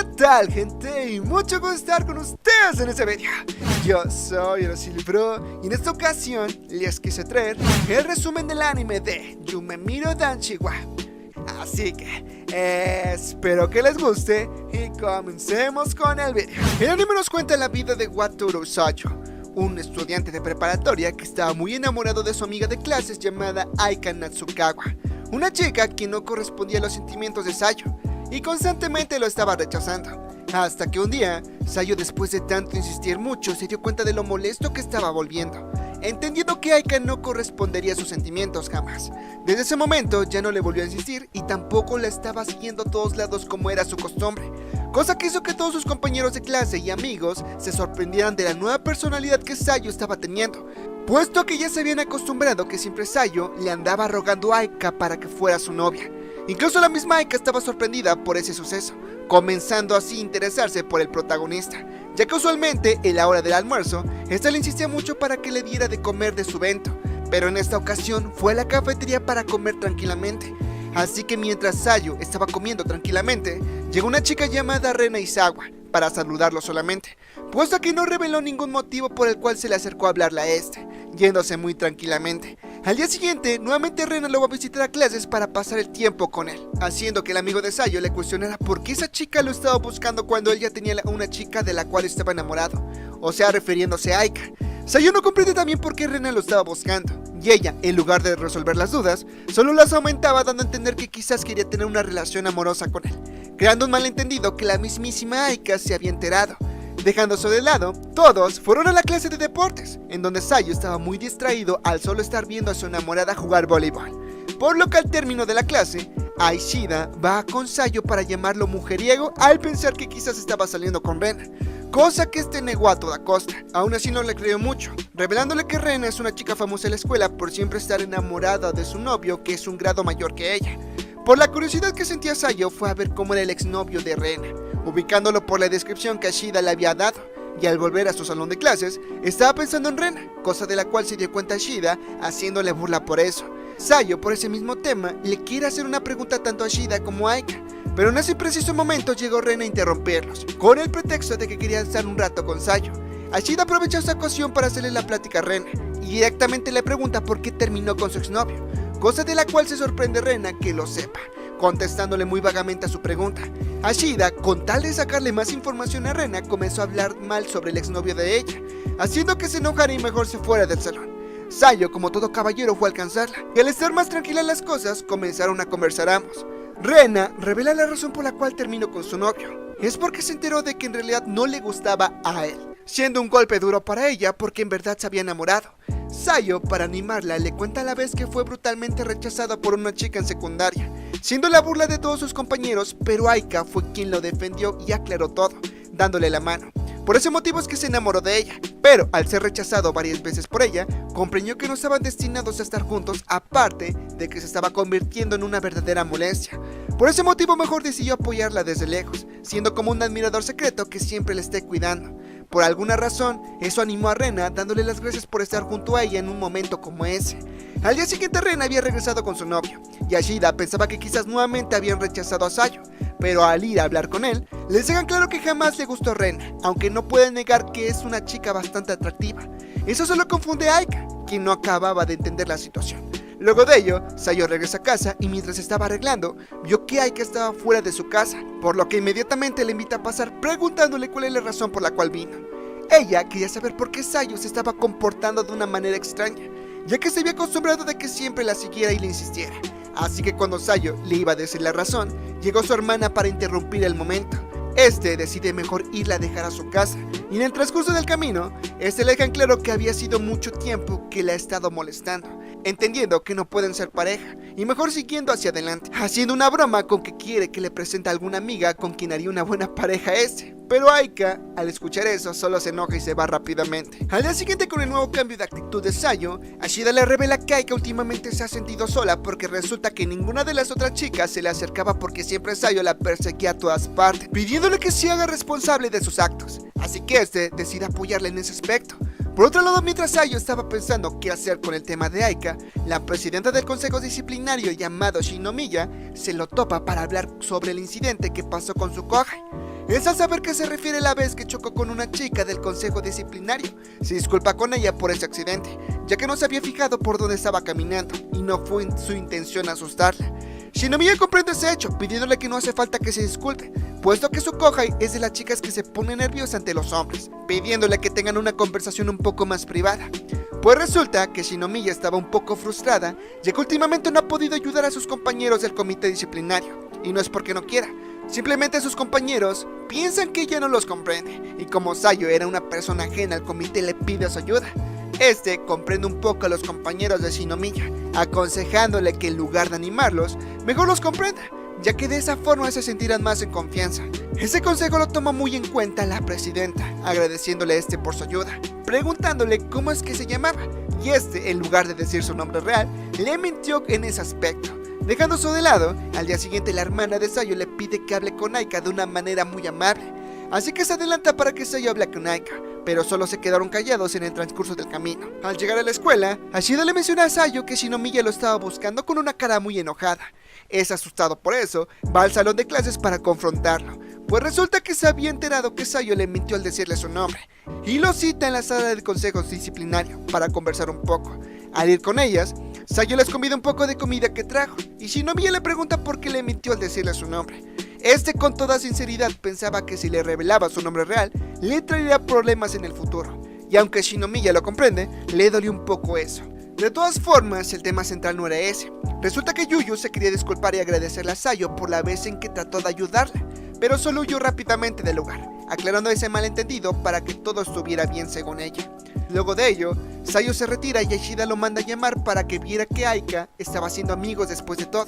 ¿Qué tal, gente? Y mucho gusto estar con ustedes en este video. Yo soy Bro y en esta ocasión les quise traer el resumen del anime de Yumemiro Danshi wa. Así que espero que les guste y comencemos con el video. El anime nos cuenta la vida de Wataru Sayo, un estudiante de preparatoria que estaba muy enamorado de su amiga de clases llamada Aika Natsukawa, una chica quien no correspondía a los sentimientos de Sayo y constantemente lo estaba rechazando. Hasta que un día, Sayo, después de tanto insistir mucho, se dio cuenta de lo molesto que estaba volviendo, entendiendo que Aika no correspondería a sus sentimientos jamás. Desde ese momento ya no le volvió a insistir y tampoco la estaba siguiendo a todos lados como era su costumbre, cosa que hizo que todos sus compañeros de clase y amigos se sorprendieran de la nueva personalidad que Sayo estaba teniendo, puesto que ya se habían acostumbrado que siempre Sayo le andaba rogando a Aika para que fuera su novia. Incluso la misma Aika estaba sorprendida por ese suceso, comenzando así a interesarse por el protagonista, ya que usualmente en la hora del almuerzo, esta le insistía mucho para que le diera de comer de su bento, pero en esta ocasión fue a la cafetería para comer tranquilamente. Así que mientras Sayo estaba comiendo tranquilamente, llegó una chica llamada Rena Izawa para saludarlo solamente, puesto que no reveló ningún motivo por el cual se le acercó a hablarle a este, yéndose muy tranquilamente. Al día siguiente, nuevamente Rena lo va a visitar a clases para pasar el tiempo con él, haciendo que el amigo de Sayo le cuestionara por qué esa chica lo estaba buscando cuando él ya tenía una chica de la cual estaba enamorado, o sea, refiriéndose a Aika. Sayo no comprende también por qué Rena lo estaba buscando, y ella, en lugar de resolver las dudas, solo las aumentaba, dando a entender que quizás quería tener una relación amorosa con él, creando un malentendido que la mismísima Aika se había enterado. Dejándose de lado, todos fueron a la clase de deportes, en donde Sayo estaba muy distraído al solo estar viendo a su enamorada jugar voleibol, por lo que al término de la clase, Aishida va con Sayo para llamarlo mujeriego al pensar que quizás estaba saliendo con Rena, cosa que este negó a toda costa. Aún así no le creyó mucho, revelándole que Rena es una chica famosa en la escuela por siempre estar enamorada de su novio, que es un grado mayor que ella. Por la curiosidad que sentía Sayo, fue a ver cómo era el exnovio de Rena, ubicándolo por la descripción que Ashida le había dado, y al volver a su salón de clases, estaba pensando en Rena, cosa de la cual se dio cuenta Ashida, haciéndole burla por eso. Sayo, por ese mismo tema, le quiere hacer una pregunta tanto a Ashida como a Aika, pero en ese preciso momento llegó Rena a interromperlos, con el pretexto de que quería estar un rato con Sayo. Ashida aprovechó esa ocasión para hacerle la plática a Rena, y directamente le pregunta por qué terminó con su exnovio, cosa de la cual se sorprende Rena que lo sepa, contestándole muy vagamente a su pregunta. Ashida, con tal de sacarle más información a Rena, comenzó a hablar mal sobre el exnovio de ella, haciendo que se enojara y mejor se fuera del salón. Sayo, como todo caballero, fue a alcanzarla, y al estar más tranquilas las cosas, comenzaron a conversar ambos. Rena revela la razón por la cual terminó con su novio. Es porque se enteró de que en realidad no le gustaba a él, siendo un golpe duro para ella porque en verdad se había enamorado. Sayo, para animarla, le cuenta a la vez que fue brutalmente rechazada por una chica en secundaria, siendo la burla de todos sus compañeros, pero Aika fue quien lo defendió y aclaró todo, dándole la mano. Por ese motivo es que se enamoró de ella, pero al ser rechazado varias veces por ella, comprendió que no estaban destinados a estar juntos, aparte de que se estaba convirtiendo en una verdadera molestia. Por ese motivo mejor decidió apoyarla desde lejos, siendo como un admirador secreto que siempre le esté cuidando. Por alguna razón, eso animó a Rena, dándole las gracias por estar junto a ella en un momento como ese. Al día siguiente Rena había regresado con su novio, y Ashida pensaba que quizás nuevamente habían rechazado a Sayo, pero al ir a hablar con él, les dejan claro que jamás le gustó Rena, aunque no pueden negar que es una chica bastante atractiva. Eso solo confunde a Aika, quien no acababa de entender la situación. Luego de ello, Sayo regresa a casa y mientras estaba arreglando, vio que Aika estaba fuera de su casa, por lo que inmediatamente le invita a pasar preguntándole cuál es la razón por la cual vino. Ella quería saber por qué Sayo se estaba comportando de una manera extraña, ya que se había acostumbrado de que siempre la siguiera y le insistiera. Así que cuando Sayo le iba a decir la razón, llegó su hermana para interrumpir el momento. Este decide mejor irla a dejar a su casa, y en el transcurso del camino, le dejan claro que había sido mucho tiempo que la ha estado molestando, entendiendo que no pueden ser pareja, y mejor siguiendo hacia adelante, haciendo una broma con que quiere que le presente a alguna amiga con quien haría una buena pareja pero Aika, al escuchar eso, solo se enoja y se va rápidamente. Al día siguiente, con el nuevo cambio de actitud de Sayo, Ashida le revela que Aika últimamente se ha sentido sola porque resulta que ninguna de las otras chicas se le acercaba porque siempre Sayo la perseguía a todas partes, pidiéndole que se haga responsable de sus actos, así que decide apoyarle en ese aspecto. Por otro lado, mientras Sayo estaba pensando qué hacer con el tema de Aika, la presidenta del consejo disciplinario llamado Shinomiya se lo topa para hablar sobre el incidente que pasó con su Kohai. Es al saber que se refiere la vez que chocó con una chica del consejo disciplinario. Se disculpa con ella por ese accidente, ya que no se había fijado por dónde estaba caminando y no fue su intención asustarla. Shinomiya comprende ese hecho, pidiéndole que no hace falta que se disculpe, puesto que su kohai es de las chicas que se pone nerviosa ante los hombres, pidiéndole que tengan una conversación un poco más privada. Pues resulta que Shinomiya estaba un poco frustrada, ya que últimamente no ha podido ayudar a sus compañeros del comité disciplinario, y no es porque no quiera, simplemente sus compañeros piensan que ella no los comprende, y como Sayo era una persona ajena al comité le pide su ayuda. Este comprende un poco a los compañeros de Shinomiya, aconsejándole que en lugar de animarlos, mejor los comprenda, ya que de esa forma se sentirán más en confianza. Ese consejo lo toma muy en cuenta la presidenta, agradeciéndole a este por su ayuda, preguntándole cómo es que se llamaba, y este, en lugar de decir su nombre real, le mintió en ese aspecto. Dejando eso de lado, al día siguiente la hermana de Sayo le pide que hable con Aika de una manera muy amable, así que se adelanta para que Sayo hable con Aika, pero solo se quedaron callados en el transcurso del camino. Al llegar a la escuela, Ashida le menciona a Sayo que Shinomiya lo estaba buscando con una cara muy enojada. Es asustado por eso, va al salón de clases para confrontarlo, pues resulta que se había enterado que Sayo le mintió al decirle su nombre, y lo cita en la sala del consejo disciplinario para conversar un poco. Al ir con ellas, Sayo les convida un poco de comida que trajo, y Shinomiya le pregunta por qué le mintió al decirle su nombre. Este con toda sinceridad pensaba que si le revelaba su nombre real, le traería problemas en el futuro, y aunque Shinomiya lo comprende, le dolió un poco eso. De todas formas, el tema central no era ese. Resulta que Yuyu se quería disculpar y agradecerle a Sayo por la vez en que trató de ayudarla, pero solo huyó rápidamente del lugar, aclarando ese malentendido para que todo estuviera bien según ella. Luego de ello, Sayo se retira y Ashida lo manda a llamar para que viera que Aika estaba haciendo amigos después de todo,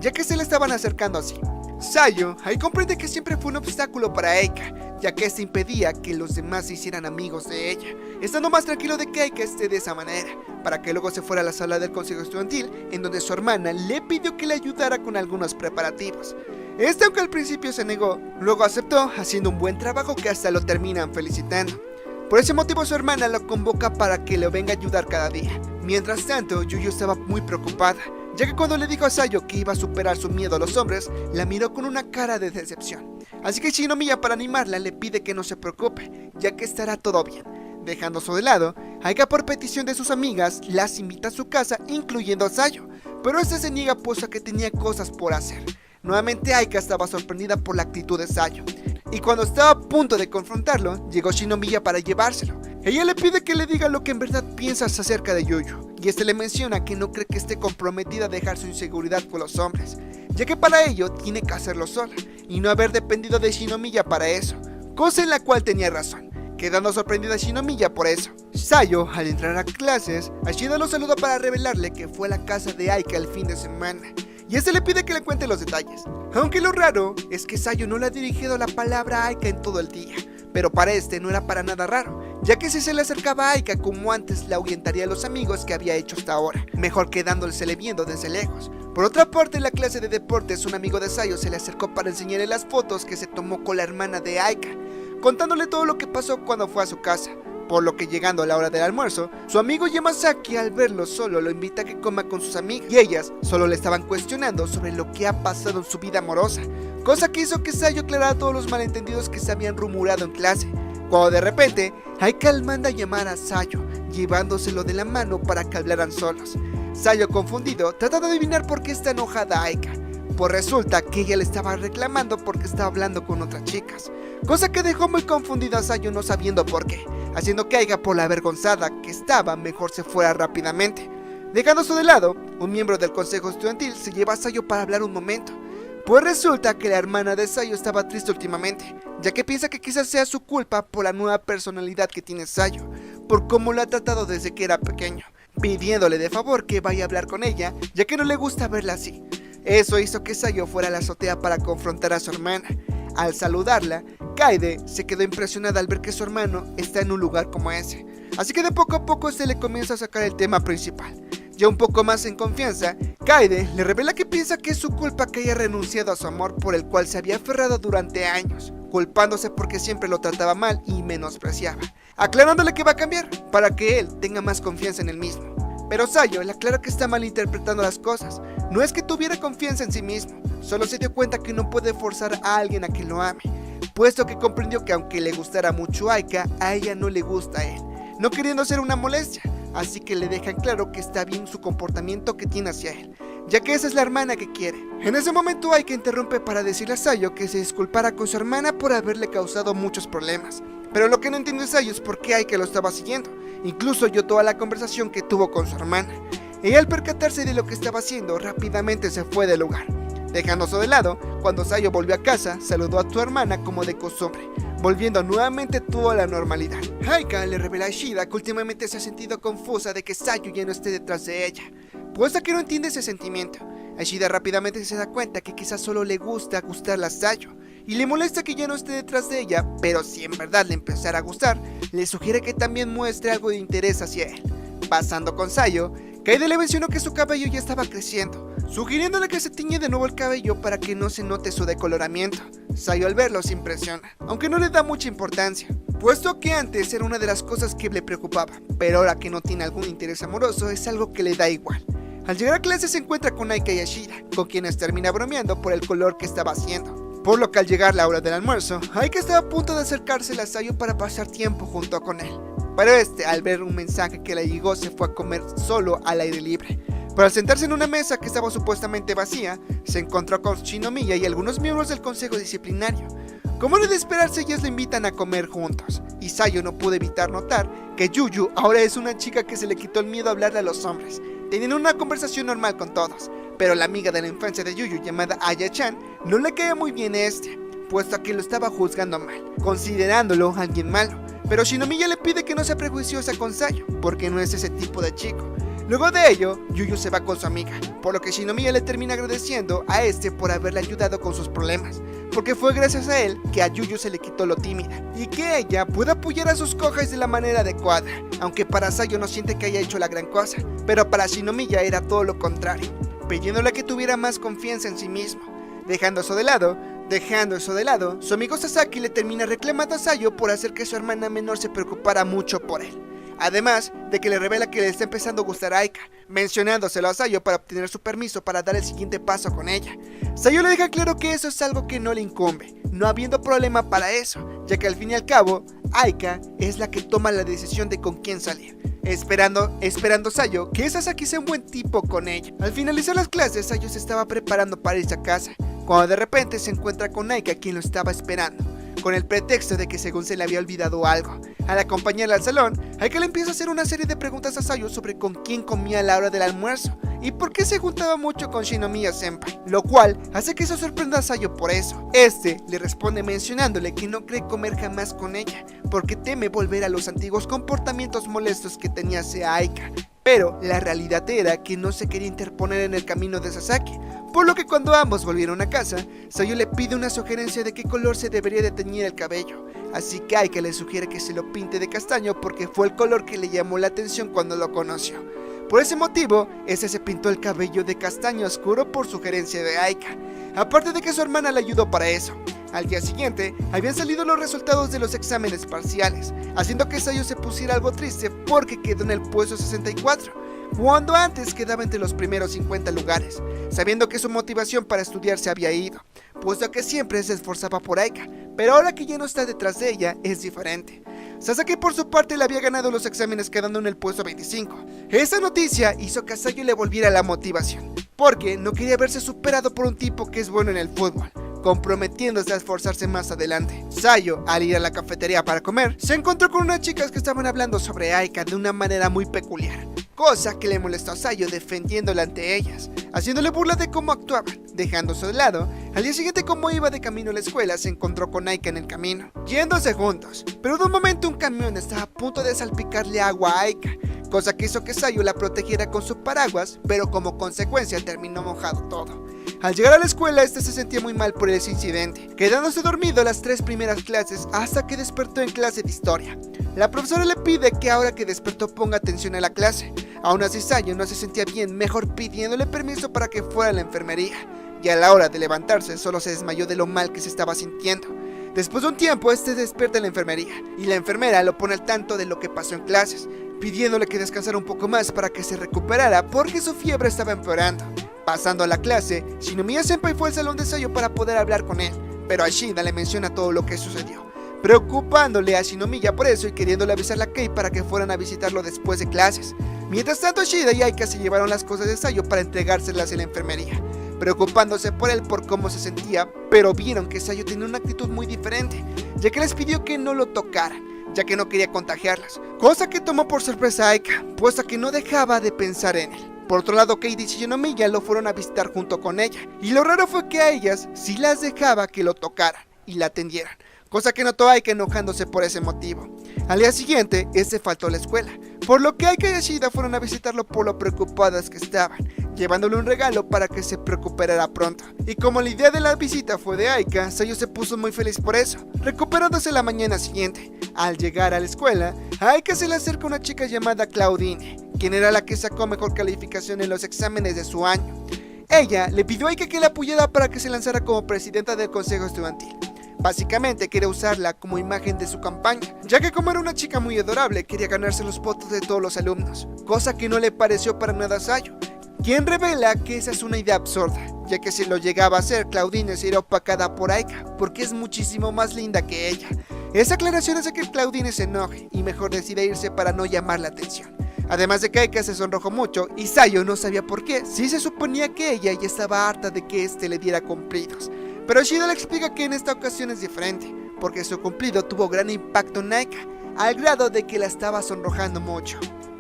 ya que se le estaban acercando así. Sayo ahí comprende que siempre fue un obstáculo para Aika, ya que este impedía que los demás se hicieran amigos de ella, estando más tranquilo de que Aika esté de esa manera, para que luego se fuera a la sala del consejo estudiantil, en donde su hermana le pidió que le ayudara con algunos preparativos. Este, aunque al principio se negó, luego aceptó, haciendo un buen trabajo que hasta lo terminan felicitando. Por ese motivo su hermana lo convoca para que le venga a ayudar cada día. Mientras tanto, Yuyu estaba muy preocupada, ya que cuando le dijo a Sayo que iba a superar su miedo a los hombres, la miró con una cara de decepción. Así que Shinomiya, para animarla, le pide que no se preocupe, ya que estará todo bien. Dejando eso de lado, Aika, por petición de sus amigas, las invita a su casa, incluyendo a Sayo, pero este se niega puesto que tenía cosas por hacer. Nuevamente Aika estaba sorprendida por la actitud de Sayo, y cuando estaba a punto de confrontarlo, llegó Shinomiya para llevárselo. Ella le pide que le diga lo que en verdad piensas acerca de Yuyu, y este le menciona que no cree que esté comprometida a dejar su inseguridad con los hombres, ya que para ello tiene que hacerlo sola, y no haber dependido de Shinomiya para eso, cosa en la cual tenía razón, quedando sorprendida Shinomiya por eso. Sayo, al entrar a clases, Ashida lo saluda para revelarle que fue a la casa de Aika el fin de semana, y este le pide que le cuente los detalles, aunque lo raro es que Sayo no le ha dirigido la palabra a Aika en todo el día, pero para este no era para nada raro, ya que si se le acercaba a Aika como antes le ahuyentaría a los amigos que había hecho hasta ahora, mejor quedándosele viendo desde lejos. Por otra parte, en la clase de deportes, un amigo de Sayo se le acercó para enseñarle las fotos que se tomó con la hermana de Aika, contándole todo lo que pasó cuando fue a su casa. Por lo que, llegando a la hora del almuerzo, su amigo Yamazaki, al verlo solo, lo invita a que coma con sus amigas, y ellas solo le estaban cuestionando sobre lo que ha pasado en su vida amorosa, cosa que hizo que Sayo aclarara todos los malentendidos que se habían rumorado en clase, cuando de repente Aika manda a llamar a Sayo, llevándoselo de la mano para que hablaran solos. Sayo, confundido, trata de adivinar por qué está enojada Aika, pues resulta que ella le estaba reclamando porque estaba hablando con otras chicas, cosa que dejó muy confundida a Sayo, no sabiendo por qué, haciendo que Aika, por la avergonzada que estaba, mejor se fuera rápidamente. Dejando eso de lado, un miembro del consejo estudiantil se lleva a Sayo para hablar un momento, pues resulta que la hermana de Sayo estaba triste últimamente, ya que piensa que quizás sea su culpa por la nueva personalidad que tiene Sayo, por cómo lo ha tratado desde que era pequeño, pidiéndole de favor que vaya a hablar con ella, ya que no le gusta verla así. Eso hizo que Sayo fuera a la azotea para confrontar a su hermana. Al saludarla, Kaede se quedó impresionada al ver que su hermano está en un lugar como ese, así que de poco a poco se le comienza a sacar el tema principal. Ya un poco más en confianza, Kaede le revela que piensa que es su culpa que haya renunciado a su amor por el cual se había aferrado durante años, culpándose porque siempre lo trataba mal y menospreciaba, aclarándole que va a cambiar para que él tenga más confianza en él mismo. Pero Sayo le aclara que está malinterpretando las cosas, no es que tuviera confianza en sí mismo, solo se dio cuenta que no puede forzar a alguien a que lo ame, puesto que comprendió que aunque le gustara mucho Aika, a ella no le gusta a él, no queriendo ser una molestia, así que le dejan claro que está bien su comportamiento que tiene hacia él, ya que esa es la hermana que quiere. En ese momento Aika interrumpe para decirle a Sayo que se disculpara con su hermana por haberle causado muchos problemas, pero lo que no entiende Sayo es por qué Aika lo estaba siguiendo, incluso oyó toda la conversación que tuvo con su hermana. Ella, al percatarse de lo que estaba haciendo, rápidamente se fue del lugar. Dejándose de lado, cuando Sayo volvió a casa, saludó a su hermana como de costumbre, volviendo nuevamente todo a la normalidad. Aika le revela a Ishida que últimamente se ha sentido confusa de que Sayo ya no esté detrás de ella, puesto que no entiende ese sentimiento. Ishida rápidamente se da cuenta que quizás solo le gusta gustarle a Sayo, y le molesta que ya no esté detrás de ella, pero si en verdad le empezara a gustar, le sugiere que también muestre algo de interés hacia él. Pasando con Sayo, Kaede le mencionó que su cabello ya estaba creciendo, sugiriéndole que se tiñe de nuevo el cabello para que no se note su decoloramiento. Sayo al verlo se impresiona, aunque no le da mucha importancia, puesto que antes era una de las cosas que le preocupaba, pero ahora que no tiene algún interés amoroso es algo que le da igual. Al llegar a clase se encuentra con Aika y Ashida, con quienes termina bromeando por el color que estaba haciendo, por lo que al llegar la hora del almuerzo, Aika estaba a punto de acercarse a Sayo para pasar tiempo junto con él. Pero al ver un mensaje que le llegó, se fue a comer solo al aire libre. Pero al sentarse en una mesa que estaba supuestamente vacía, se encontró con Shinomiya y algunos miembros del consejo disciplinario. Como era de esperarse, ellos le invitan a comer juntos, y Sayo no pudo evitar notar que Yuyu ahora es una chica que se le quitó el miedo a hablarle a los hombres, teniendo una conversación normal con todos. Pero la amiga de la infancia de Yuyu, llamada Aya-chan, no le caía muy bien puesto a que lo estaba juzgando mal, considerándolo alguien malo. Pero Shinomiya le pide que no sea prejuiciosa con Sayo, porque no es ese tipo de chico. Luego de ello, Yuyu se va con su amiga, por lo que Shinomiya le termina agradeciendo a por haberle ayudado con sus problemas, porque fue gracias a él que a Yuyu se le quitó lo tímida, y que ella puede apoyar a sus Kohais de la manera adecuada, aunque para Sayo no siente que haya hecho la gran cosa, pero para Shinomiya era todo lo contrario, pidiéndole que tuviera más confianza en sí mismo. Dejando eso de lado, su amigo Sasaki le termina reclamando a Sayo por hacer que su hermana menor se preocupara mucho por él. Además de que le revela que le está empezando a gustar a Aika, mencionándoselo a Sayo para obtener su permiso para dar el siguiente paso con ella. Sayo le deja claro que eso es algo que no le incumbe, no habiendo problema para eso, ya que al fin y al cabo, Aika es la que toma la decisión de con quién salir. Esperando Sayo que Sasaki sea un buen tipo con ella. Al finalizar las clases, Sayo se estaba preparando para irse a casa, cuando de repente se encuentra con Aika, quien lo estaba esperando, con el pretexto de que según se le había olvidado algo. Al acompañarla al salón, Aika le empieza a hacer una serie de preguntas a Sayo sobre con quién comía a la hora del almuerzo y por qué se juntaba mucho con Shinomiya Senpai, lo cual hace que se sorprenda a Sayo por eso. Le responde mencionándole que no cree comer jamás con ella, porque teme volver a los antiguos comportamientos molestos que tenía hacia Aika. Pero la realidad era que no se quería interponer en el camino de Sasaki, por lo que cuando ambos volvieron a casa, Sayo le pide una sugerencia de qué color se debería de teñir el cabello, así que Aika le sugiere que se lo pinte de castaño porque fue el color que le llamó la atención cuando lo conoció. Por ese motivo, se pintó el cabello de castaño oscuro por sugerencia de Aika, aparte de que su hermana le ayudó para eso. Al día siguiente, habían salido los resultados de los exámenes parciales, haciendo que Sayo se pusiera algo triste porque quedó en el puesto 64, cuando antes quedaba entre los primeros 50 lugares, sabiendo que su motivación para estudiar se había ido, puesto que siempre se esforzaba por Aika, pero ahora que ya no está detrás de ella, es diferente. Sasaki por su parte le había ganado los exámenes quedando en el puesto 25. Esa noticia hizo que a Sayo le volviera la motivación, porque no quería verse superado por un tipo que es bueno en el fútbol, comprometiéndose a esforzarse más adelante. Sayo, al ir a la cafetería para comer, se encontró con unas chicas que estaban hablando sobre Aika de una manera muy peculiar, cosa que le molestó a Sayo defendiéndola ante ellas, haciéndole burla de cómo actuaban. Dejándose de lado, al día siguiente, como iba de camino a la escuela, se encontró con Aika en el camino, yéndose juntos, pero de un momento un camión estaba a punto de salpicarle agua a Aika, cosa que hizo que Sayo la protegiera con su paraguas, pero como consecuencia terminó mojado todo. Al llegar a la escuela, se sentía muy mal por ese incidente, quedándose dormido las 3 primeras clases hasta que despertó en clase de historia. La profesora le pide que ahora que despertó ponga atención a la clase. Aún así Sayo no se sentía bien, mejor pidiéndole permiso para que fuera a la enfermería, y a la hora de levantarse solo se desmayó de lo mal que se estaba sintiendo. Después de un tiempo, despierta en la enfermería, y la enfermera lo pone al tanto de lo que pasó en clases, pidiéndole que descansara un poco más para que se recuperara porque su fiebre estaba empeorando. Pasando a la clase, Shinomiya Senpai fue al salón de Sayo para poder hablar con él, pero Ashida le menciona todo lo que sucedió, preocupándole a Shinomiya por eso y queriéndole avisarle a Kei para que fueran a visitarlo después de clases. Mientras tanto, Ashida y Aika se llevaron las cosas de Sayo para entregárselas en la enfermería, preocupándose por él por cómo se sentía, pero vieron que Sayo tenía una actitud muy diferente, ya que les pidió que no lo tocaran, ya que no quería contagiarlas, cosa que tomó por sorpresa a Aika, puesto que no dejaba de pensar en él. Por otro lado, Kei y Shinomiya lo fueron a visitar junto con ella, y lo raro fue que a ellas sí las dejaba que lo tocaran y la atendieran, cosa que notó Aika enojándose por ese motivo. Al día siguiente, faltó a la escuela, por lo que Aika y Ashida fueron a visitarlo por lo preocupadas que estaban, llevándole un regalo para que se recuperara pronto. Y como la idea de la visita fue de Aika, Sayo se puso muy feliz por eso, recuperándose la mañana siguiente. Al llegar a la escuela, a Aika se le acerca una chica llamada Claudine, quien era la que sacó mejor calificación en los exámenes de su año. Ella le pidió a Aika que la apoyara para que se lanzara como presidenta del consejo estudiantil. Básicamente quería usarla como imagen de su campaña, ya que como era una chica muy adorable, quería ganarse los votos de todos los alumnos, cosa que no le pareció para nada a Sayo, quien revela que esa es una idea absurda, ya que si lo llegaba a hacer, Claudine sería opacada por Aika, porque es muchísimo más linda que ella. Esa aclaración hace que Claudine se enoje y mejor decide irse para no llamar la atención. Además de que Aika se sonrojó mucho y Sayo no sabía por qué, si se suponía que ella ya estaba harta de que le diera cumplidos. Pero Ashida le explica que en esta ocasión es diferente, porque su cumplido tuvo gran impacto en Aika, al grado de que la estaba sonrojando mucho.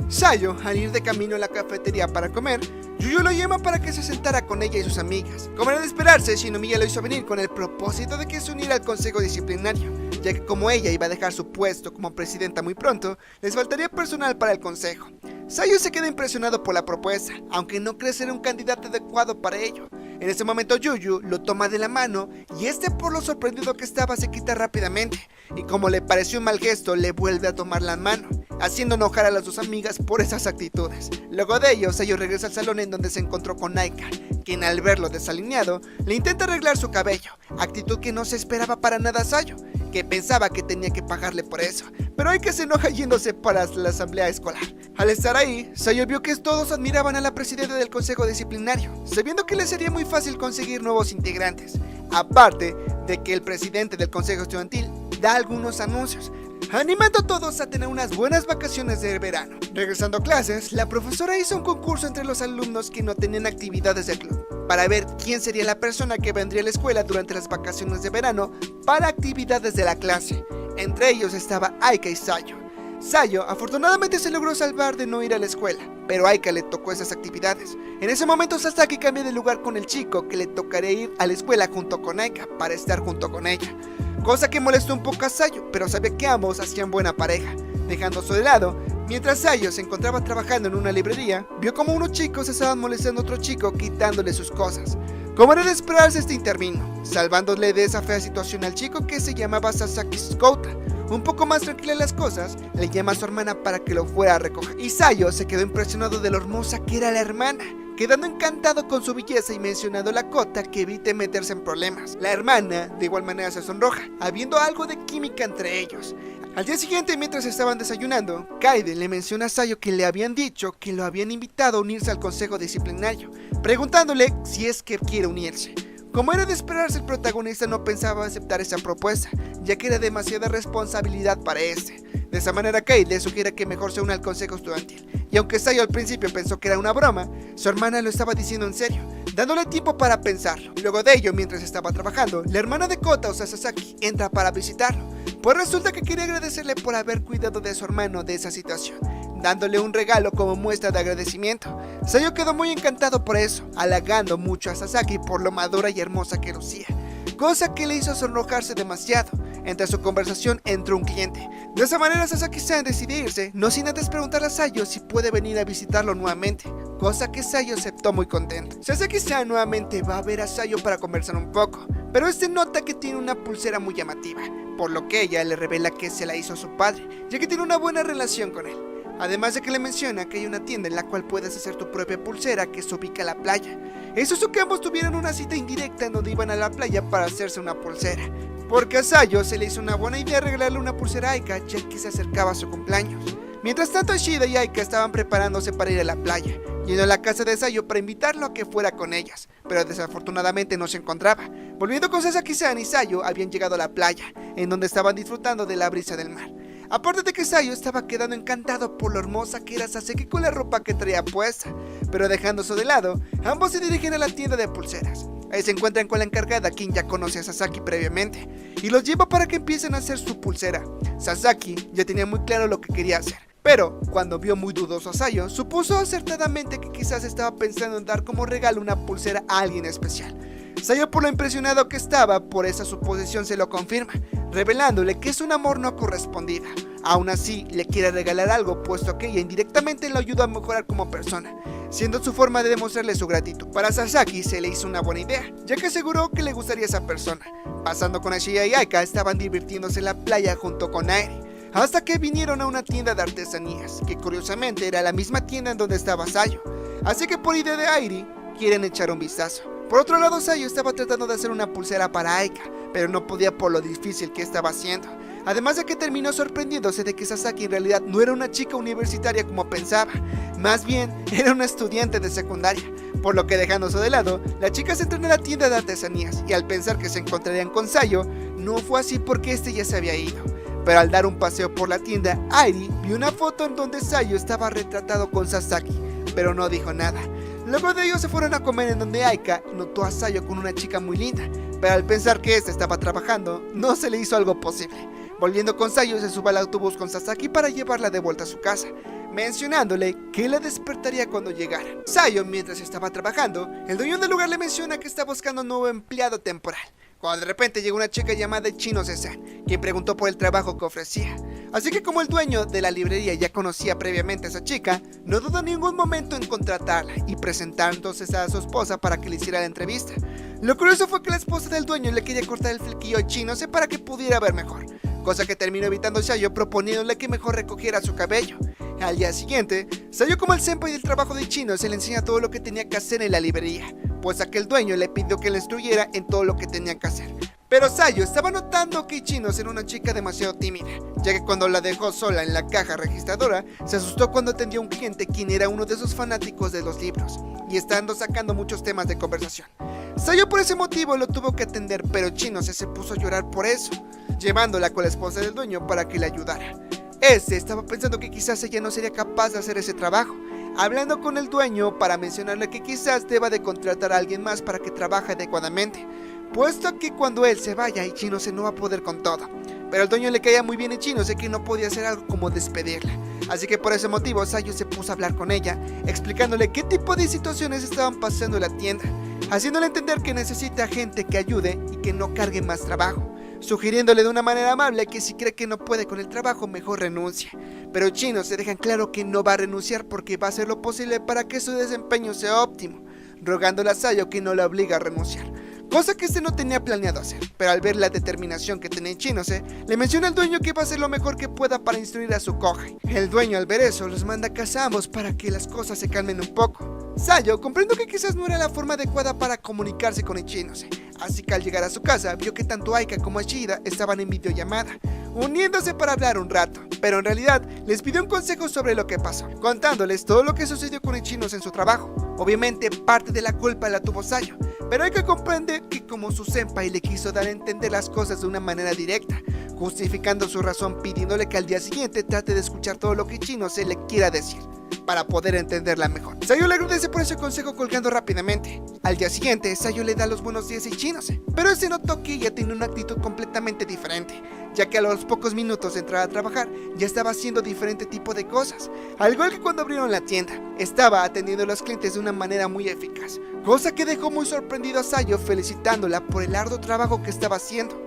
Sayo, al ir de camino a la cafetería para comer, Yuyu lo llama para que se sentara con ella y sus amigas. Como era de esperarse, Shinomiya lo hizo venir con el propósito de que se uniera al consejo disciplinario, ya que como ella iba a dejar su puesto como presidenta muy pronto, les faltaría personal para el consejo. Sayo se queda impresionado por la propuesta, aunque no cree ser un candidato adecuado para ello. En ese momento Yuyu lo toma de la mano y por lo sorprendido que estaba se quita rápidamente, y como le pareció un mal gesto le vuelve a tomar la mano, haciendo enojar a las dos amigas por esas actitudes. Luego de ello, Sayo regresa al salón en donde se encontró con Aika, quien al verlo desalineado le intenta arreglar su cabello, actitud que no se esperaba para nada a Sayo, que pensaba que tenía que pagarle por eso, pero Aika se enoja yéndose para la asamblea escolar. Al estar ahí, Sayo vio que todos admiraban a la presidenta del consejo disciplinario, sabiendo que le sería muy fácil conseguir nuevos integrantes, aparte de que el presidente del consejo estudiantil da algunos anuncios, animando a todos a tener unas buenas vacaciones de verano. Regresando a clases, la profesora hizo un concurso entre los alumnos que no tenían actividades del club, para ver quién sería la persona que vendría a la escuela durante las vacaciones de verano para actividades de la clase. Entre ellos estaba Aika y Sayo. Sayo afortunadamente se logró salvar de no ir a la escuela, pero a Aika le tocó esas actividades. En ese momento Sasaki cambia de lugar con el chico que le tocaría ir a la escuela junto con Aika para estar junto con ella, cosa que molestó un poco a Sayo, pero sabía que ambos hacían buena pareja. Dejando eso de lado, mientras Sayo se encontraba trabajando en una librería, vio como unos chicos estaban molestando a otro chico quitándole sus cosas. Como era de esperarse, intervino, salvándole de esa fea situación al chico que se llamaba Sasaki Skouta. Un poco más tranquila las cosas, le llama a su hermana para que lo fuera a recoger, y Sayo se quedó impresionado de lo hermosa que era la hermana, quedando encantado con su belleza y mencionando a la Kota que evite meterse en problemas. La hermana de igual manera se sonroja, habiendo algo de química entre ellos. Al día siguiente, mientras estaban desayunando, Kaide le menciona a Sayo que le habían dicho que lo habían invitado a unirse al consejo disciplinario, preguntándole si es que quiere unirse. Como era de esperarse, el protagonista no pensaba aceptar esa propuesta, ya que era demasiada responsabilidad para este. De esa manera, Kate le sugiere que mejor se una al consejo estudiantil, y aunque Sayo al principio pensó que era una broma, su hermana lo estaba diciendo en serio, dándole tiempo para pensarlo. Luego de ello, mientras estaba trabajando, la hermana de Kota, o sea Sasaki, entra para visitarlo, pues resulta que quería agradecerle por haber cuidado de su hermano de esa situación, dándole un regalo como muestra de agradecimiento. Sayo quedó muy encantado por eso, halagando mucho a Sasaki por lo madura y hermosa que lucía, cosa que le hizo sonrojarse demasiado. Entre su conversación entró un cliente. De esa manera Sasaki-san decide irse, no sin antes preguntarle a Sayo si puede venir a visitarlo nuevamente, cosa que Sayo aceptó muy contento. Sasaki-san nuevamente va a ver a Sayo para conversar un poco, pero nota que tiene una pulsera muy llamativa, por lo que ella le revela que se la hizo a su padre, ya que tiene una buena relación con él. Además de que le menciona que hay una tienda en la cual puedes hacer tu propia pulsera que se ubica a la playa. Eso hizo que ambos tuvieran una cita indirecta en donde iban a la playa para hacerse una pulsera, porque a Sayo se le hizo una buena idea regalarle una pulsera a Aika ya que se acercaba a su cumpleaños. Mientras tanto, Ashida y Aika estaban preparándose para ir a la playa, yendo a la casa de Sayo para invitarlo a que fuera con ellas, pero desafortunadamente no se encontraba. Volviendo con Sasaki-san y Sayo habían llegado a la playa, en donde estaban disfrutando de la brisa del mar. Aparte de que Sayo estaba quedando encantado por lo hermosa que era Sasaki con la ropa que traía puesta, pero dejando eso de lado, ambos se dirigen a la tienda de pulseras. Ahí se encuentran con la encargada, quien ya conoce a Sasaki previamente, y los lleva para que empiecen a hacer su pulsera. Sasaki ya tenía muy claro lo que quería hacer, pero cuando vio muy dudoso a Sayo, supuso acertadamente que quizás estaba pensando en dar como regalo una pulsera a alguien especial. Sayo, por lo impresionado que estaba por esa suposición, se lo confirma, revelándole que es un amor no correspondido. Aún así, le quiere regalar algo, puesto que ella indirectamente lo ayudó a mejorar como persona, siendo su forma de demostrarle su gratitud. Para Sasaki se le hizo una buena idea, ya que aseguró que le gustaría esa persona. Pasando con Ashiya y Aika, estaban divirtiéndose en la playa junto con Airi, hasta que vinieron a una tienda de artesanías, que curiosamente era la misma tienda en donde estaba Sayo. Así que por idea de Airi, quieren echar un vistazo. Por otro lado, Sayo estaba tratando de hacer una pulsera para Aika, pero no podía por lo difícil que estaba haciendo. Además de que terminó sorprendiéndose de que Sasaki en realidad no era una chica universitaria como pensaba, más bien era una estudiante de secundaria, por lo que, dejando eso de lado, la chica se entró en la tienda de artesanías y al pensar que se encontrarían con Sayo, no fue así porque este ya se había ido. Pero al dar un paseo por la tienda, Airi vio una foto en donde Sayo estaba retratado con Sasaki, pero no dijo nada. Luego de ellos se fueron a comer, en donde Aika notó a Sayo con una chica muy linda, pero al pensar que ésta estaba trabajando, no se le hizo algo posible. Volviendo con Sayo, se sube al autobús con Sasaki para llevarla de vuelta a su casa, mencionándole que la despertaría cuando llegara. Sayo, mientras estaba trabajando, el dueño del lugar le menciona que está buscando un nuevo empleado temporal, cuando de repente llegó una chica llamada Ichinose-san, quien preguntó por el trabajo que ofrecía. Así que, como el dueño de la librería ya conocía previamente a esa chica, no dudó en ningún momento en contratarla y presentar entonces a su esposa para que le hiciera la entrevista. Lo curioso fue que la esposa del dueño le quería cortar el flequillo a Ichinose para que pudiera ver mejor, cosa que terminó evitando Sayo, proponiéndole que mejor recogiera su cabello. Al día siguiente, Sayo, como el senpai del trabajo de Ichinose, le enseña todo lo que tenía que hacer en la librería, pues aquel dueño le pidió que le instruyera en todo lo que tenía que hacer. Pero Sayo estaba notando que Ichinose era una chica demasiado tímida, ya que cuando la dejó sola en la caja registradora, se asustó cuando atendió a un cliente quien era uno de esos fanáticos de los libros, y estando sacando muchos temas de conversación. Sayo por ese motivo lo tuvo que atender, pero Ichinose se puso a llorar por eso, llevándola con la esposa del dueño para que le ayudara. Este estaba pensando que quizás ella no sería capaz de hacer ese trabajo, hablando con el dueño para mencionarle que quizás deba de contratar a alguien más para que trabaje adecuadamente, puesto que cuando él se vaya, Ichinose no va a poder con todo. Pero al dueño le caía muy bien Ichinose, que no podía hacer algo como despedirla. Así que por ese motivo Sayo se puso a hablar con ella, explicándole qué tipo de situaciones estaban pasando en la tienda, haciéndole entender que necesita gente que ayude y que no cargue más trabajo, sugiriéndole de una manera amable que si cree que no puede con el trabajo, mejor renuncie. Pero Ichinose deja en claro que no va a renunciar porque va a hacer lo posible para que su desempeño sea óptimo, rogándole a Sayo que no la obligue a renunciar, cosa que este no tenía planeado hacer. Pero al ver la determinación que tenía Ichinose, le menciona al dueño que va a hacer lo mejor que pueda para instruir a su kohai. El dueño, al ver eso, los manda a casa a ambos para que las cosas se calmen un poco. Sayo comprendo que quizás no era la forma adecuada para comunicarse con Ichinose, así que al llegar a su casa vio que tanto Aika como Ashida estaban en videollamada, uniéndose para hablar un rato, pero en realidad les pidió un consejo sobre lo que pasó, contándoles todo lo que sucedió con Ichinose en su trabajo. Obviamente parte de la culpa la tuvo Sayo, pero Aika comprende que como su senpai le quiso dar a entender las cosas de una manera directa, justificando su razón pidiéndole que al día siguiente trate de escuchar todo lo que Ichinose le quiera decir, para poder entenderla mejor. Sayo le agradece por ese consejo, colgando rápidamente. Al día siguiente, Sayo le da los buenos días a Ichinose, pero se notó que ella tenía una actitud completamente diferente, ya que a los pocos minutos de entrar a trabajar ya estaba haciendo diferente tipo de cosas. Al igual que cuando abrieron la tienda, estaba atendiendo a los clientes de una manera muy eficaz, cosa que dejó muy sorprendido a Sayo, felicitándola por el arduo trabajo que estaba haciendo.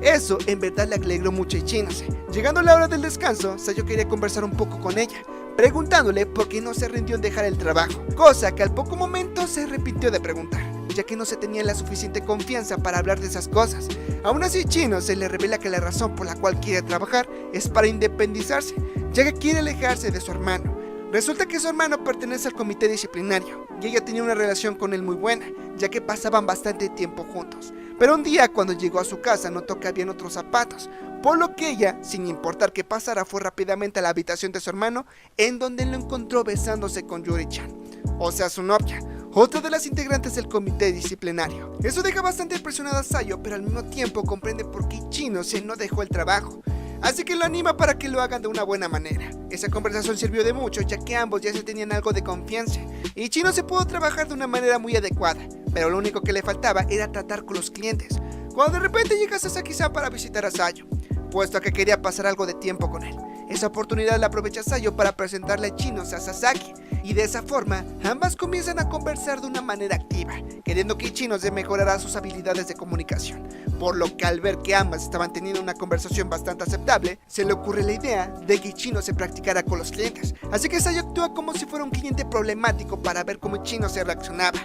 Eso en verdad le alegró mucho a Ichinose. Llegando la hora del descanso, Sayo quería conversar un poco con ella, preguntándole por qué no se rindió en dejar el trabajo, cosa que al poco momento se arrepintió de preguntar, ya que no se tenía la suficiente confianza para hablar de esas cosas. Aún así, Ichinose le revela que la razón por la cual quiere trabajar es para independizarse, ya que quiere alejarse de su hermano. Resulta que su hermano pertenece al comité disciplinario y ella tenía una relación con él muy buena, ya que pasaban bastante tiempo juntos. Pero un día, cuando llegó a su casa, notó que habían otros zapatos, por lo que ella, sin importar qué pasara, fue rápidamente a la habitación de su hermano, en donde lo encontró besándose con Yuri-chan. o sea su novia, otra de las integrantes del comité disciplinario. Eso deja bastante impresionado a Sayo, pero al mismo tiempo comprende por qué Ichinose no dejó el trabajo, así que lo anima para que lo hagan de una buena manera. Esa conversación sirvió de mucho, ya que ambos ya se tenían algo de confianza, y Ichinose pudo trabajar de una manera muy adecuada, pero lo único que le faltaba era tratar con los clientes, cuando de repente llega Sasaki-san para visitar a Sayo, puesto que quería pasar algo de tiempo con él. Esa oportunidad la aprovecha Sayo para presentarle a Ichinose a Sasaki, y de esa forma ambas comienzan a conversar de una manera activa, queriendo que Ichinose mejorara sus habilidades de comunicación, por lo que al ver que ambas estaban teniendo una conversación bastante aceptable, se le ocurre la idea de que Ichinose practicara con los clientes, así que Sayo actúa como si fuera un cliente problemático para ver cómo Ichinose reaccionaba,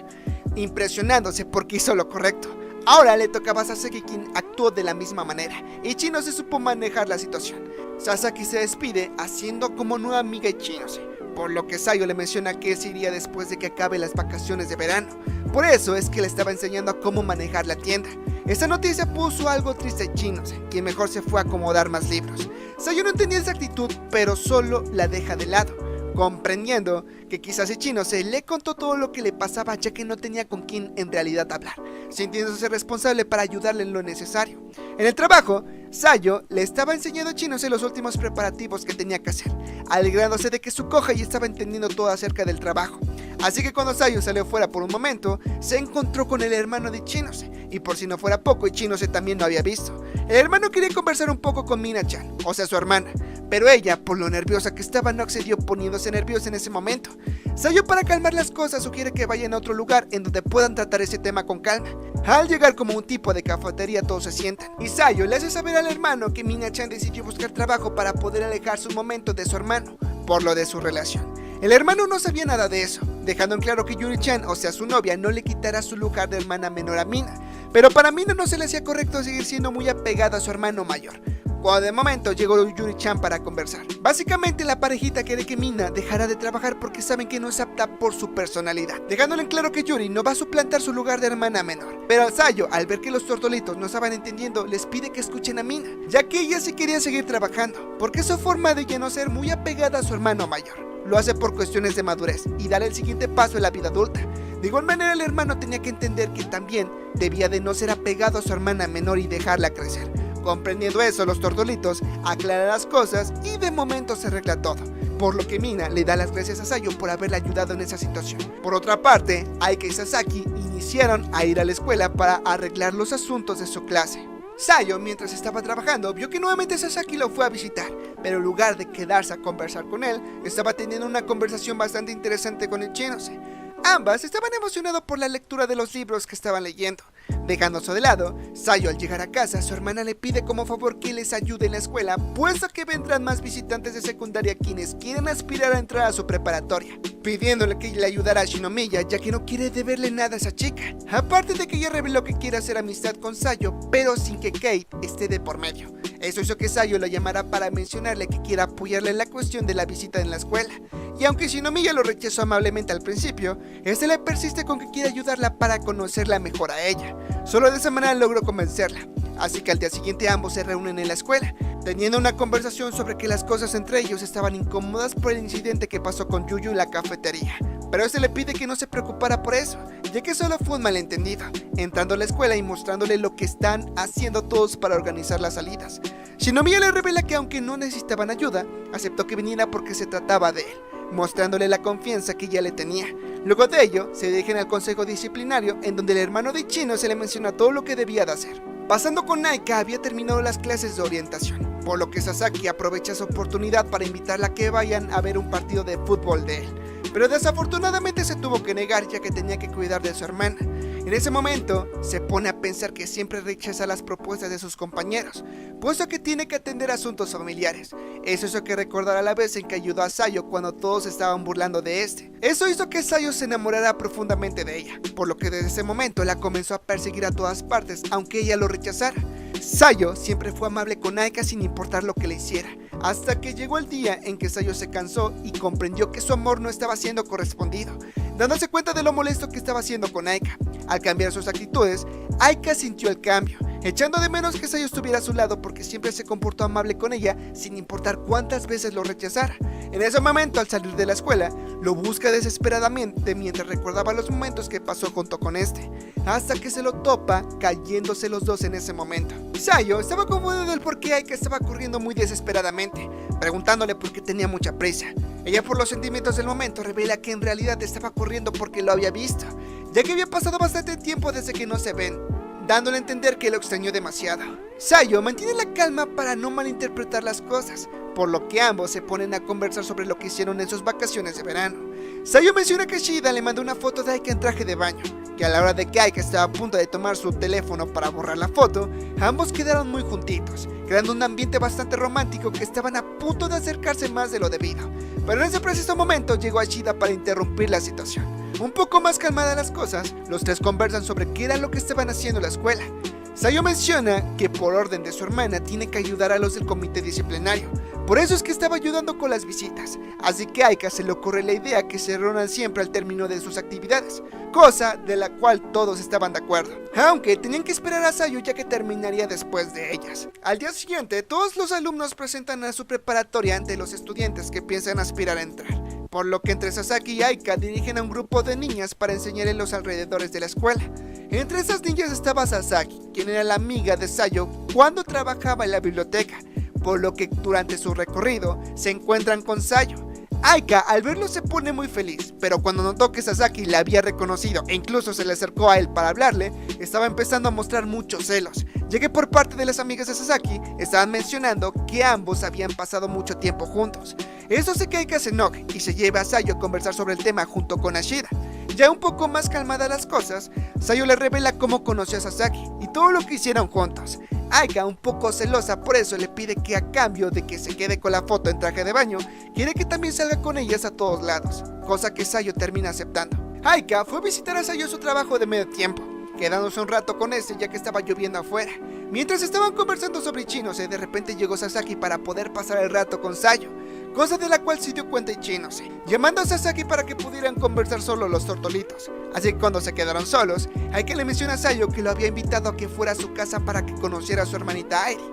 impresionándose porque hizo lo correcto. Ahora le tocaba a Sasaki, quien actuó de la misma manera, y Ichinose supo manejar la situación. Sasaki se despide haciendo como nueva amiga Ichinose, por lo que Sayo le menciona que se iría después de que acabe las vacaciones de verano. Por eso es que le estaba enseñando a cómo manejar la tienda. Esta noticia puso algo triste a Ichinose, quien mejor se fue a acomodar más libros. Sayo no entendía esa actitud, pero solo la deja de lado, comprendiendo que quizás Ichinose le contó todo lo que le pasaba, ya que no tenía con quién en realidad hablar, sintiéndose responsable para ayudarle en lo necesario. En el trabajo, Sayo le estaba enseñando a Ichinose los últimos preparativos que tenía que hacer, alegrándose de que su Kohei estaba entendiendo todo acerca del trabajo. Así que cuando Sayo salió fuera por un momento, se encontró con el hermano de Ichinose, y por si no fuera poco, Ichinose también lo había visto. El hermano quería conversar un poco con Mina-chan, o sea su hermana, pero ella, por lo nerviosa que estaba, no accedió, poniéndose nerviosa en ese momento. Sayo, para calmar las cosas, sugiere que vayan a otro lugar en donde puedan tratar ese tema con calma. Al llegar como un tipo de cafetería, todos se sientan, y Sayo le hace saber al hermano que Mina-chan decidió buscar trabajo para poder alejarse un momento de su hermano, por lo de su relación. El hermano no sabía nada de eso, dejando en claro que Yuri-chan, o sea su novia, no le quitará su lugar de hermana menor a Mina, pero para Mina no se le hacía correcto seguir siendo muy apegada a su hermano mayor, cuando de momento llegó Yuri-chan para conversar. Básicamente la parejita quiere que Mina dejara de trabajar porque saben que no es apta por su personalidad, dejándole en claro que Yuri no va a suplantar su lugar de hermana menor. Pero Sayo, al ver que los tortolitos no estaban entendiendo, les pide que escuchen a Mina, ya que ella sí quería seguir trabajando, porque es su forma de ya no ser muy apegada a su hermano mayor. Lo hace por cuestiones de madurez y dar el siguiente paso en la vida adulta. De igual manera, el hermano tenía que entender que también debía de no ser apegado a su hermana menor y dejarla crecer. Comprendiendo eso, los tortolitos aclaran las cosas y de momento se arregla todo, por lo que Mina le da las gracias a Sayo por haberle ayudado en esa situación. Por otra parte, Aika y Sasaki iniciaron a ir a la escuela para arreglar los asuntos de su clase. Sayo, mientras estaba trabajando, vio que nuevamente Sasaki lo fue a visitar, pero en lugar de quedarse a conversar con él, estaba teniendo una conversación bastante interesante con Ichinose. Ambas estaban emocionadas por la lectura de los libros que estaban leyendo. Dejando eso de lado, Sayo, al llegar a casa, su hermana le pide como favor que les ayude en la escuela, puesto que vendrán más visitantes de secundaria quienes quieren aspirar a entrar a su preparatoria, pidiéndole que le ayudara a Shinomiya, ya que no quiere deberle nada a esa chica. Aparte de que ella reveló que quiere hacer amistad con Sayo, pero sin que Kate esté de por medio. Eso hizo que Sayo la llamara para mencionarle que quiere apoyarle en la cuestión de la visita en la escuela. Y aunque Shinomiya lo rechazó amablemente al principio, este le persiste con que quiere ayudarla para conocerla mejor a ella. Solo de esa manera logró convencerla. Así que al día siguiente ambos se reúnen en la escuela, teniendo una conversación sobre que las cosas entre ellos estaban incómodas por el incidente que pasó con Yuyu en la cafetería. Pero este le pide que no se preocupara por eso, ya que solo fue un malentendido, entrando a la escuela y mostrándole lo que están haciendo todos para organizar las salidas. Shinomiya le revela que aunque no necesitaban ayuda, aceptó que viniera porque se trataba de él, mostrándole la confianza que ya le tenía. Luego de ello, se dirigen al consejo disciplinario, en donde el hermano de Ichino se le menciona todo lo que debía de hacer. Pasando con Aika, había terminado las clases de orientación, por lo que Sasaki aprovecha esa oportunidad para invitarla a que vayan a ver un partido de fútbol de él, pero desafortunadamente se tuvo que negar, ya que tenía que cuidar de su hermana. En ese momento, se pone a pensar que siempre rechaza las propuestas de sus compañeros, puesto que tiene que atender asuntos familiares. Eso hizo que recordara la vez en que ayudó a Sayo cuando todos estaban burlando de este. Eso hizo que Sayo se enamorara profundamente de ella, por lo que desde ese momento la comenzó a perseguir a todas partes, aunque ella lo rechazara. Sayo siempre fue amable con Aika sin importar lo que le hiciera, hasta que llegó el día en que Sayo se cansó y comprendió que su amor no estaba siendo correspondido, dándose cuenta de lo molesto que estaba haciendo con Aika. Al cambiar sus actitudes, Aika sintió el cambio echando de menos que Sayo estuviera a su lado porque siempre se comportó amable con ella sin importar cuántas veces lo rechazara. En ese momento, al salir de la escuela, lo busca desesperadamente mientras recordaba los momentos que pasó junto con este, hasta que se lo topa cayéndose los dos en ese momento. Sayo estaba confundido del por qué Aika estaba corriendo muy desesperadamente, preguntándole por qué tenía mucha prisa. Ella, por los sentimientos del momento, revela que en realidad estaba corriendo porque lo había visto, ya que había pasado bastante tiempo desde que no se ven, dándole a entender que lo extrañó demasiado. Sayo mantiene la calma para no malinterpretar las cosas, por lo que ambos se ponen a conversar sobre lo que hicieron en sus vacaciones de verano. Sayo menciona que Shida le mandó una foto de Aika en traje de baño, que a la hora de que Aika estaba a punto de tomar su teléfono para borrar la foto, ambos quedaron muy juntitos, creando un ambiente bastante romántico que estaban a punto de acercarse más de lo debido. Pero en ese preciso momento llegó Shida para interrumpir la situación. Un poco más calmadas las cosas, los tres conversan sobre qué era lo que estaban haciendo en la escuela. Sayo menciona que por orden de su hermana tiene que ayudar a los del comité disciplinario, por eso es que estaba ayudando con las visitas, así que a Aika se le ocurre la idea que se reúnan siempre al término de sus actividades, cosa de la cual todos estaban de acuerdo, aunque tenían que esperar a Sayo ya que terminaría después de ellas. Al día siguiente, todos los alumnos presentan a su preparatoria ante los estudiantes que piensan aspirar a entrar, por lo que entre Sasaki y Aika dirigen a un grupo de niñas para enseñar en los alrededores de la escuela. Entre esas niñas estaba Sasaki, quien era la amiga de Sayo cuando trabajaba en la biblioteca, por lo que durante su recorrido se encuentran con Sayo. Aika al verlo se pone muy feliz, pero cuando notó que Sasaki la había reconocido e incluso se le acercó a él para hablarle, estaba empezando a mostrar muchos celos, ya que por parte de las amigas de Sasaki estaban mencionando que ambos habían pasado mucho tiempo juntos. Eso hace que Aika se enoje y se lleve a Sayo a conversar sobre el tema junto con Ashida. Ya un poco más calmadas las cosas, Sayo le revela cómo conoció a Sasaki y todo lo que hicieron juntos. Aika, un poco celosa por eso, le pide que a cambio de que se quede con la foto en traje de baño, quiere que también salga con ellas a todos lados, cosa que Sayo termina aceptando. Aika fue a visitar a Sayo su trabajo de medio tiempo, quedándose un rato con este ya que estaba lloviendo afuera. Mientras estaban conversando sobre Ichinose, de repente llegó Sasaki para poder pasar el rato con Sayo, cosa de la cual se dio cuenta Ichinose, llamando a Sasaki para que pudieran conversar solo los tortolitos. Así que cuando se quedaron solos, Aika le menciona a Sayo que lo había invitado a que fuera a su casa para que conociera a su hermanita Airi.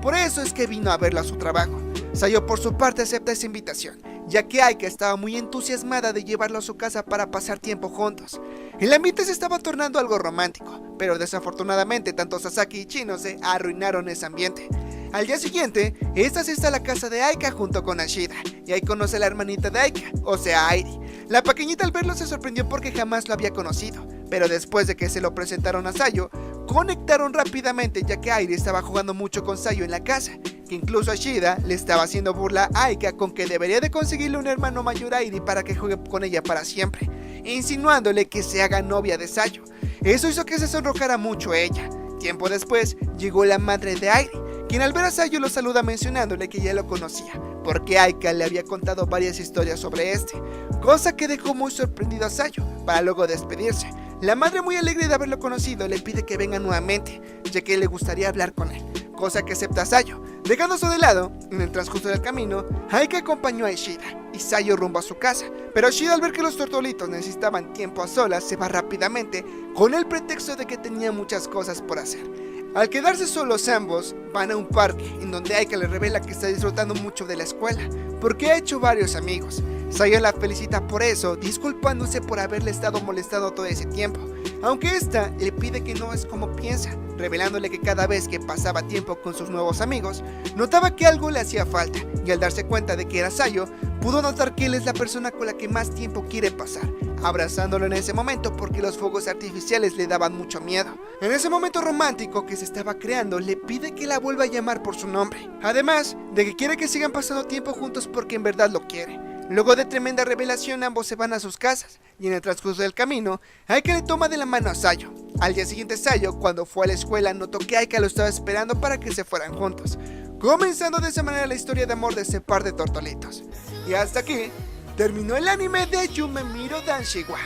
Por eso es que vino a verlo a su trabajo. Sayo por su parte acepta esa invitación, ya que Aika estaba muy entusiasmada de llevarlo a su casa para pasar tiempo juntos. El ambiente se estaba tornando algo romántico, pero desafortunadamente tanto Sasaki y Ichinose arruinaron ese ambiente. Al día siguiente, esta se está a la casa de Aika junto con Ashida, y ahí conoce a la hermanita de Aika, o sea Airi. La pequeñita al verlo se sorprendió porque jamás lo había conocido, pero después de que se lo presentaron a Sayo, conectaron rápidamente ya que Airi estaba jugando mucho con Sayo en la casa, que incluso Ashida le estaba haciendo burla a Aika con que debería de conseguirle un hermano mayor a Airi para que juegue con ella para siempre, insinuándole que se haga novia de Sayo. Eso hizo que se sonrojara mucho ella. Tiempo después, llegó la madre de Airi, quien al ver a Sayo lo saluda mencionándole que ya lo conocía, porque Aika le había contado varias historias sobre este, cosa que dejó muy sorprendido a Sayo, para luego despedirse. La madre, muy alegre de haberlo conocido, le pide que venga nuevamente, ya que le gustaría hablar con él, cosa que acepta Sayo. Dejándose de lado, en el transcurso del camino, Aika acompañó a Ishida y Sayo rumbo a su casa, pero Ishida al ver que los tortolitos necesitaban tiempo a solas, se va rápidamente con el pretexto de que tenía muchas cosas por hacer. Al quedarse solos ambos, van a un parque en donde Aika le revela que está disfrutando mucho de la escuela, porque ha hecho varios amigos. Sayo la felicita por eso, disculpándose por haberle estado molestando todo ese tiempo, aunque esta le pide que no es como piensa, revelándole que cada vez que pasaba tiempo con sus nuevos amigos, notaba que algo le hacía falta, y al darse cuenta de que era Sayo, pudo notar que él es la persona con la que más tiempo quiere pasar, abrazándolo en ese momento porque los fuegos artificiales le daban mucho miedo. En ese momento romántico que se estaba creando, le pide que la vuelva a llamar por su nombre, además de que quiere que sigan pasando tiempo juntos porque en verdad lo quiere. Luego de tremenda revelación, ambos se van a sus casas, y en el transcurso del camino, Aika le toma de la mano a Sayo. Al día siguiente, Sayo, cuando fue a la escuela, notó que Aika lo estaba esperando para que se fueran juntos, comenzando de esa manera la historia de amor de ese par de tortolitos. Y hasta aquí terminó el anime de Yume Miro Danshiwa.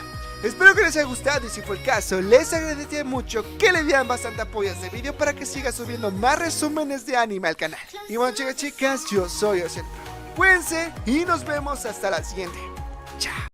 Espero que les haya gustado, y si fue el caso, les agradecería mucho que le dieran bastante apoyo a este video para que siga subiendo más resúmenes de anime al canal. Y bueno, chicas, yo soy Ociel. Cuídense y nos vemos hasta la siguiente. Chao.